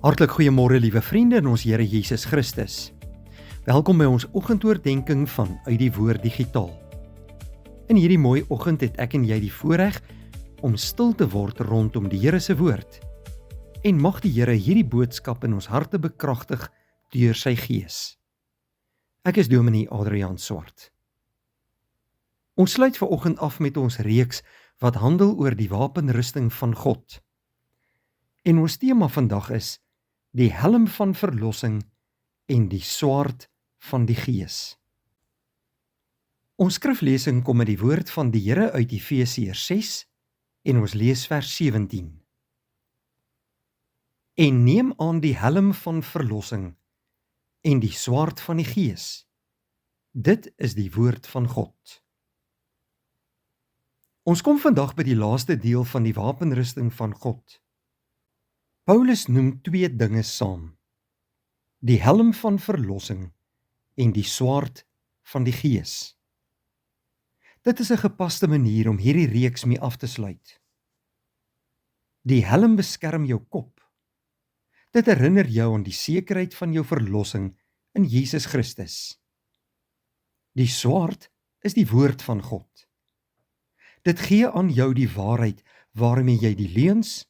Hartlik goeiemôre liewe vriende in ons Here Jesus Christus. Welkom by ons oggendoordenkings van Uit die Woord Digitaal. In hierdie mooi oggend het ek en jy die voorreg om stil te word rondom die Here se woord. En mag die Here hierdie boodskap in ons harte bekragtig deur sy Gees. Ek is Dominee Adriaan Swart. Ons sluit vanoggend af met ons reeks wat handel oor die wapenrusting van God. En ons tema vandag is die helm van verlossing en die swaard van die Gees. Ons skriflesing kom met die woord van die Here uit Efesiërs 6 en ons lees vers 17. En neem aan die helm van verlossing en die swaard van die Gees. Dit is die woord van God. Ons kom vandag by die laaste deel van die wapenrusting van God. Paulus noem twee dinge saam: die helm van verlossing en die swaard van die Gees. Dit is 'n gepaste manier om hierdie reeks mee af te sluit. Die helm beskerm jou kop. Dit herinner jou aan die sekerheid van jou verlossing in Jesus Christus. Die swaard is die woord van God. Dit gee aan jou die waarheid waarmee jy die leuns,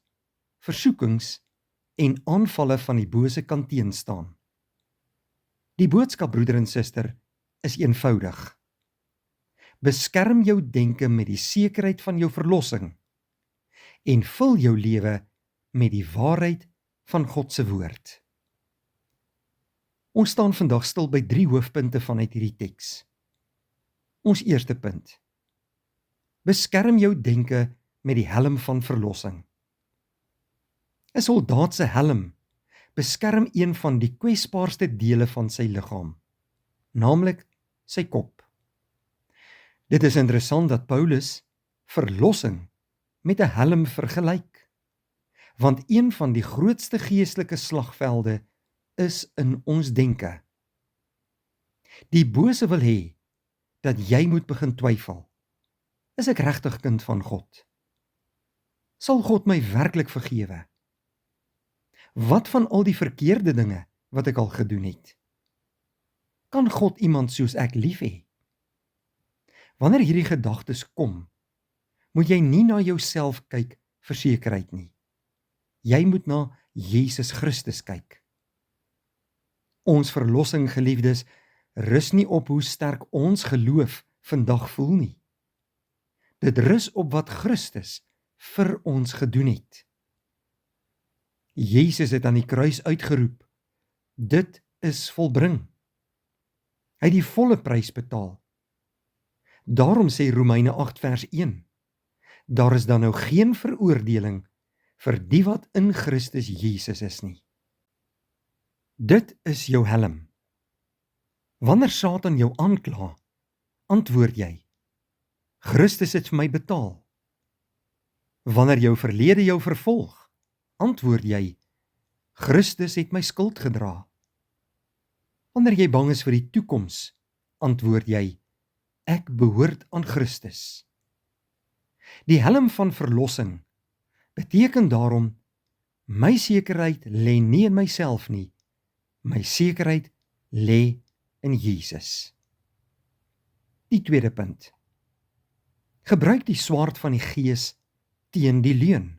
versoekings en aanvalle van die bose kan teenstaan. Die boodskap, broeder en suster, is eenvoudig. Beskerm jou denke met die sekerheid van jou verlossing en vul jou lewe met die waarheid van God se woord. Ons staan vandag stil by 3 hoofpunte vanuit hierdie teks. Ons eerste punt: beskerm jou denke met die helm van verlossing. 'n Soldaat se helm beskerm een van die kwesbaarste dele van sy liggaam, naamlik sy kop. Dit is interessant dat Paulus verlossing met 'n helm vergelyk, want een van die grootste geestelike slagvelde is in ons denke. Die bose wil hê dat jy moet begin twyfel. Is ek regtig kind van God? Sal God my werklik vergewe? Wat van al die verkeerde dinge wat ek al gedoen het? Kan God iemand soos ek lief hê? Wanneer hierdie gedagtes kom, moet jy nie na jouself kyk vir sekerheid nie. Jy moet na Jesus Christus kyk. Ons verlossing, geliefdes, rus nie op hoe sterk ons geloof vandag voel nie. Dit rus op wat Christus vir ons gedoen het. Jesus het aan die kruis uitgeroep: dit is volbring. Hy het die volle prys betaal. Daarom sê Romeine 8 vers 1, daar is dan nou geen veroordeling vir die wat in Christus Jesus is nie. Dit is jou helm. Wanneer Satan jou aankla, antwoord jy: Christus het vir my betaal. Wanneer jou verlede jou vervolg, antwoord jy: Christus het my skuld gedra. Wanneer jy bang is vir die toekoms, antwoord jy: ek behoort aan Christus. Die helm van verlossing beteken daarom: my sekerheid lê nie in myself nie, my sekerheid lê in Jesus. Die tweede punt: gebruik die swaard van die Gees teen die leuen.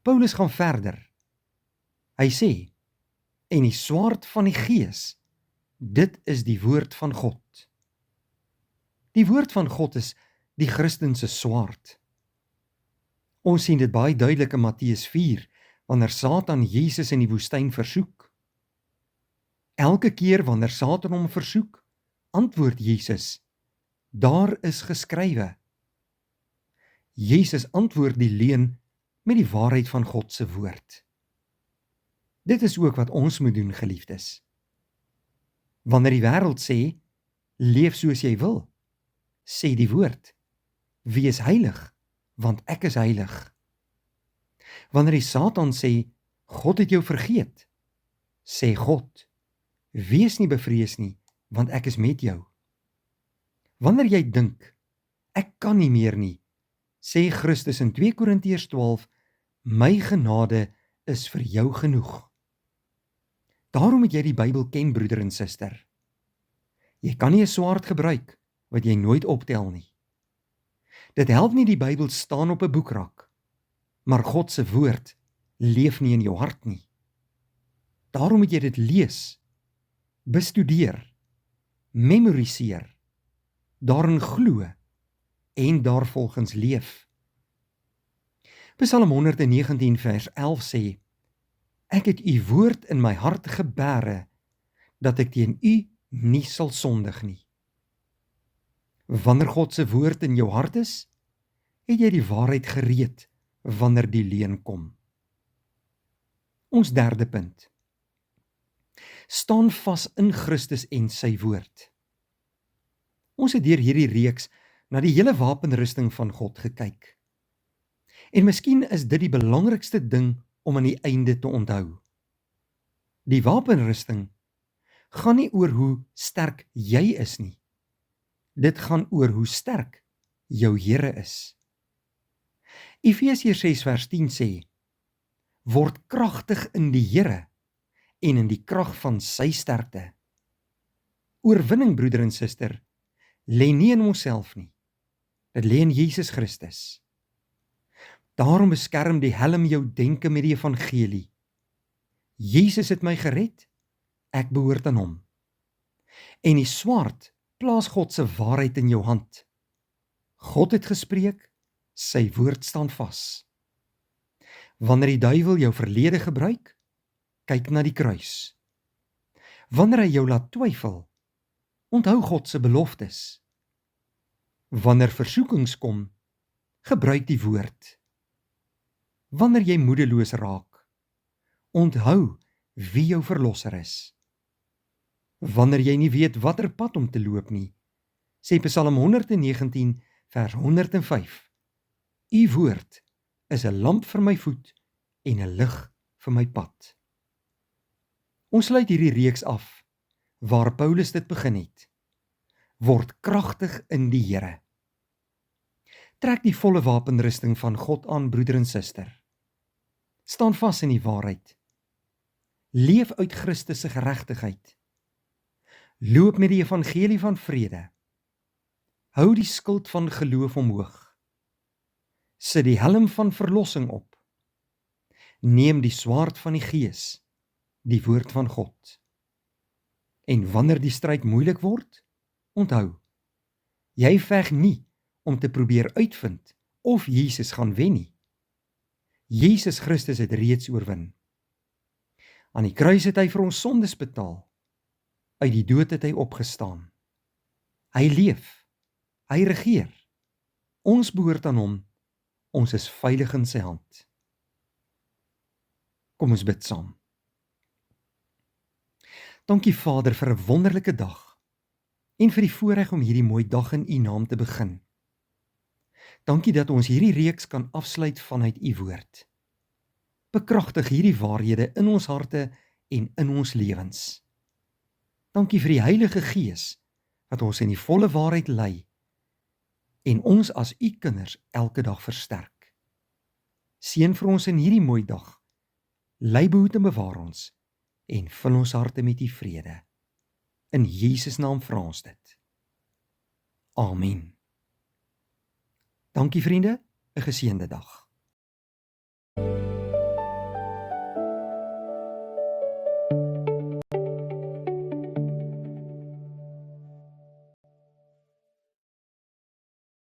Paulus gaan verder. Hy sê: en die swaard van die Gees, dit is die woord van God. Die woord van God is die Christen se swaard. Ons sien dit baie duidelik in Matteus 4, wanneer Satan Jesus in die woestyn versoek. Elke keer wanneer Satan hom versoek, antwoord Jesus: daar is geskrywe. Jesus antwoord die leuen met die waarheid van God se woord. Dit is ook wat ons moet doen, geliefdes. Wanneer die wêreld sê: leef soos jy wil, sê die woord: wees heilig, want ek is heilig. Wanneer die Satan sê: God het jou vergeet, sê God: wees nie bevrees nie, want ek is met jou. Wanneer jy dink: ek kan nie meer nie, sê Christus in 2 Korintiërs 12: my genade is vir jou genoeg. Daarom moet jy die Bybel ken, broeder en suster. Jy kan nie 'n swaard gebruik wat jy nooit optel nie. Dit help nie die Bybel staan op 'n boekrak, maar God se woord leef nie in jou hart nie. Daarom moet jy dit lees, bestudeer, memoriseer, daarin glo en daarvolgens leef. Psalm 119 vers 11 sê, ek het u woord in my hart gebere, dat ek teen u nie sal sondig nie. Wanneer God se woord in jou hart is, het jy die waarheid gereed wanneer die leuen kom. Ons derde punt. Staan vas in Christus en sy woord. Ons het deur hierdie reeks na die hele wapenrusting van God gekyk. En miskien is dit die belangrikste ding om aan die einde te onthou. Die wapenrusting gaan nie oor hoe sterk jy is nie. Dit gaan oor hoe sterk jou Here is. Efesiërs 6 vers 10 sê, word kragtig in die Here en in die krag van sy sterkte. Oorwinning, broeder en suster, lê nie in onsself nie. Dit lê in Jesus Christus. Daarom beskerm die helm jou denke met die evangelie. Jesus het my gered, ek behoort aan hom. En die swaard plaas God se waarheid in jou hand. God het gespreek, sy woord staan vas. Wanneer die duiwel jou verlede gebruik, kyk na die kruis. Wanneer hy jou laat twyfel, onthou God se beloftes. Wanneer versoekings kom, gebruik die woord. Wanneer jy moedeloos raak, onthou wie jou verlosser is. Wanneer jy nie weet watter pad om te loop nie, sê Psalm 119 vers 105, u woord is 'n lamp vir my voet en 'n lig vir my pad. Ons sluit hierdie reeks af, waar Paulus dit begin het. Word kragtig in die Here. Trek die volle wapenrusting van God aan, broeder en suster. Staan vas in die waarheid. Leef uit Christus se geregtigheid. Loop met die evangelie van vrede. Hou die skild van geloof omhoog. Sit die helm van verlossing op. Neem die swaard van die Gees, die woord van God. En wanneer die stryd moeilik word, onthou, jy veg nie om te probeer uitvind of Jesus gaan wen nie. Jesus Christus het reeds oorwin. Aan die kruis het hy vir ons sondes betaal. Uit die dood het hy opgestaan. Hy leef, hy regeer. Ons behoort aan hom, ons is veilig in sy hand. Kom ons bid saam. Dankie Vader vir 'n wonderlike dag en vir die voorreg om hierdie mooi dag in u naam te begin. Dankie dat ons hierdie reeks kan afsluit vanuit u woord. Bekragtig hierdie waarhede in ons harte en in ons lewens. Dankie vir die Heilige Gees wat ons in die volle waarheid lei en ons as u kinders elke dag versterk. Seën vir ons in hierdie mooi dag. Lei, behoed en bewaar ons en vul ons harte met u vrede. In Jesus naam vra ons dit. Amen. Dankie vriende, 'n geseënde dag.